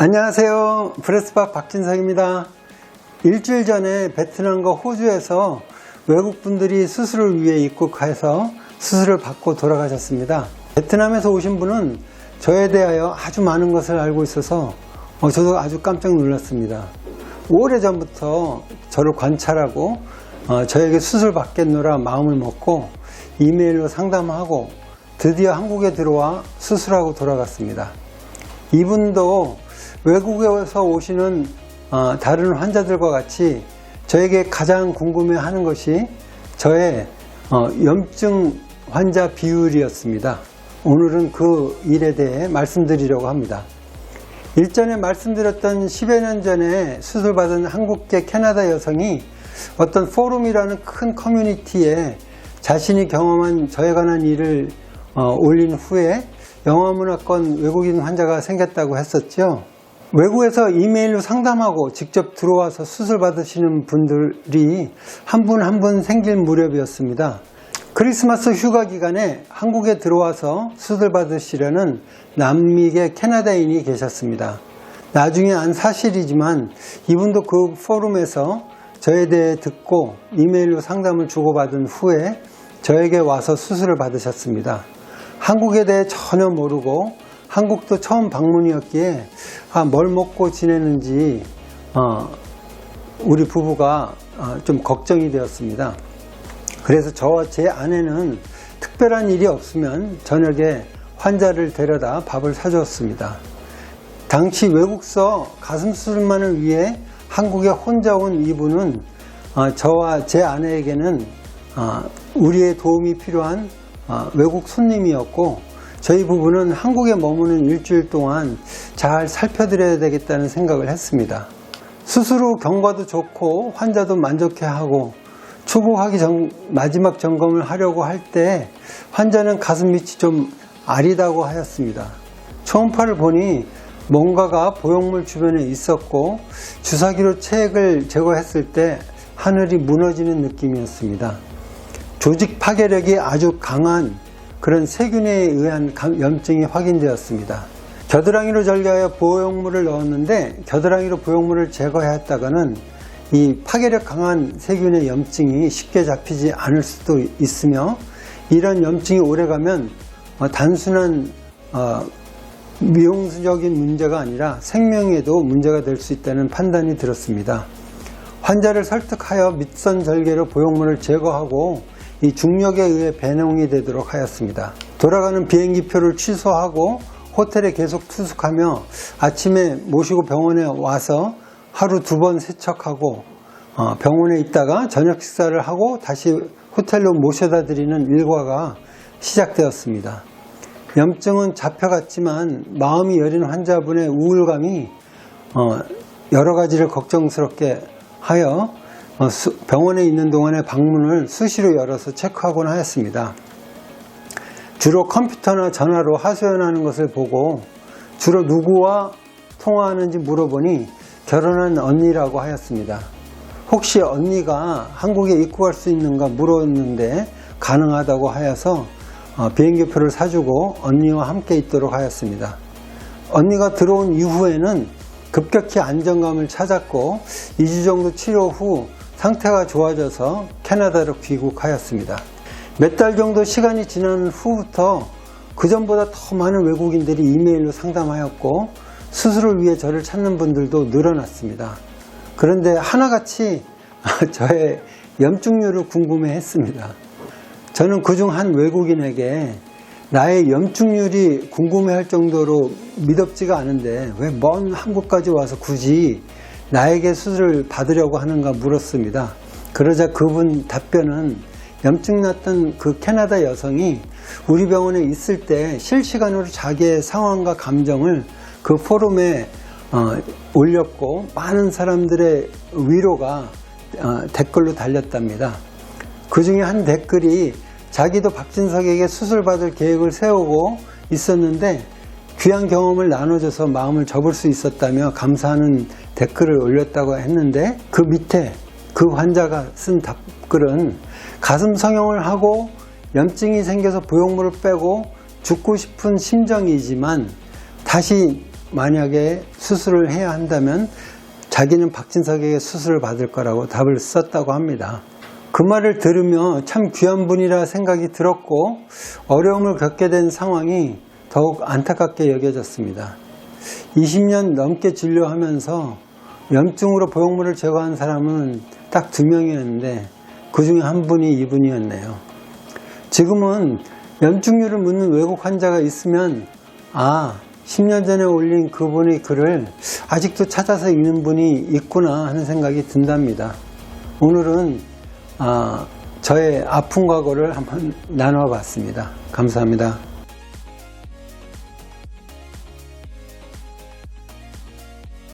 안녕하세요. 브레스바 박진석입니다. 일주일 전에 베트남과 호주에서 외국분들이 수술을 위해 입국해서 수술을 받고 돌아가셨습니다. 베트남에서 오신 분은 저에 대하여 아주 많은 것을 알고 있어서 저도 아주 깜짝 놀랐습니다. 오래전부터 저를 관찰하고 저에게 수술 받겠노라 마음을 먹고 이메일로 상담하고 드디어 한국에 들어와 수술하고 돌아갔습니다. 이분도 외국에서 오시는 다른 환자들과 같이 저에게 가장 궁금해하는 것이 저의 염증 환자 비율이었습니다. 오늘은 그 일에 대해 말씀드리려고 합니다. 일전에 말씀드렸던 10여 년 전에 수술받은 한국계 캐나다 여성이 어떤 포럼이라는 큰 커뮤니티에 자신이 경험한 저에 관한 일을 올린 후에 영어문화권 외국인 환자가 생겼다고 했었죠. 외국에서 이메일로 상담하고 직접 들어와서 수술 받으시는 분들이 한 분 한 분 생길 무렵이었습니다. 크리스마스 휴가 기간에 한국에 들어와서 수술 받으시려는 남미계 캐나다인이 계셨습니다. 나중에 안 사실이지만 이분도 그 포럼에서 저에 대해 듣고 이메일로 상담을 주고받은 후에 저에게 와서 수술을 받으셨습니다. 한국에 대해 전혀 모르고 한국도 처음 방문이었기에 뭘 먹고 지내는지 우리 부부가 좀 걱정이 되었습니다. 그래서 저와 제 아내는 특별한 일이 없으면 저녁에 환자를 데려다 밥을 사주었습니다. 당시 외국서 가슴 수술만을 위해 한국에 혼자 온 이분은 저와 제 아내에게는 우리의 도움이 필요한 외국 손님이었고 저희 부부는 한국에 머무는 일주일 동안 잘 살펴드려야 되겠다는 생각을 했습니다. 수술 후 경과도 좋고 환자도 만족해하고 출국하기 전 마지막 점검을 하려고 할 때 환자는 가슴 밑이 좀 아리다고 하였습니다. 초음파를 보니 뭔가가 보형물 주변에 있었고 주사기로 체액을 제거했을 때 하늘이 무너지는 느낌이었습니다. 조직 파괴력이 아주 강한 그런 세균에 의한 염증이 확인되었습니다. 겨드랑이로 절개하여 보형물을 넣었는데 겨드랑이로 보형물을 제거했다가는 이 파괴력 강한 세균의 염증이 쉽게 잡히지 않을 수도 있으며 이런 염증이 오래가면 단순한 미용적인 문제가 아니라 생명에도 문제가 될 수 있다는 판단이 들었습니다. 환자를 설득하여 밑선 절개로 보형물을 제거하고 이 중력에 의해 배농이 되도록 하였습니다. 돌아가는 비행기표를 취소하고 호텔에 계속 투숙하며 아침에 모시고 병원에 와서 하루 2번 세척하고 병원에 있다가 저녁 식사를 하고 다시 호텔로 모셔다 드리는 일과가 시작되었습니다. 염증은 잡혀갔지만 마음이 여린 환자분의 우울감이 여러 가지를 걱정스럽게 하여 병원에 있는 동안에 방문을 수시로 열어서 체크하곤 하였습니다. 주로 컴퓨터나 전화로 하소연하는 것을 보고 주로 누구와 통화하는지 물어보니 결혼한 언니라고 하였습니다. 혹시 언니가 한국에 입국할 수 있는가 물었는데 가능하다고 하여서 비행기표를 사주고 언니와 함께 있도록 하였습니다. 언니가 들어온 이후에는 급격히 안정감을 찾았고 2주 정도 치료 후 상태가 좋아져서 캐나다로 귀국하였습니다. 몇 달 정도 시간이 지난 후부터 그전보다 더 많은 외국인들이 이메일로 상담하였고 수술을 위해 저를 찾는 분들도 늘어났습니다. 그런데 하나같이 저의 염증률을 궁금해했습니다. 저는 그중 한 외국인에게 나의 염증률이 궁금해할 정도로 미덥지가 않은데 왜 먼 한국까지 와서 굳이 나에게 수술을 받으려고 하는가 물었습니다. 그러자 그분 답변은 염증 났던 그 캐나다 여성이 우리 병원에 있을 때 실시간으로 자기의 상황과 감정을 그 포럼에 올렸고 많은 사람들의 위로가 댓글로 달렸답니다. 그 중에 한 댓글이 자기도 박진석에게 수술 받을 계획을 세우고 있었는데 귀한 경험을 나눠줘서 마음을 접을 수 있었다며 감사하는 댓글을 올렸다고 했는데 그 밑에 그 환자가 쓴 답글은 가슴 성형을 하고 염증이 생겨서 보형물을 빼고 죽고 싶은 심정이지만 다시 만약에 수술을 해야 한다면 자기는 박진석에게 수술을 받을 거라고 답을 썼다고 합니다. 그 말을 들으며 참 귀한 분이라 생각이 들었고 어려움을 겪게 된 상황이 더욱 안타깝게 여겨졌습니다. 20년 넘게 진료하면서 염증으로 보형물을 제거한 사람은 딱 2명이었는데 그 중에 한 분이 이분이었네요. 지금은 염증률을 묻는 외국 환자가 있으면 10년 전에 올린 그분의 글을 아직도 찾아서 읽는 분이 있구나 하는 생각이 든답니다. 오늘은 저의 아픈 과거를 한번 나눠봤습니다. 감사합니다.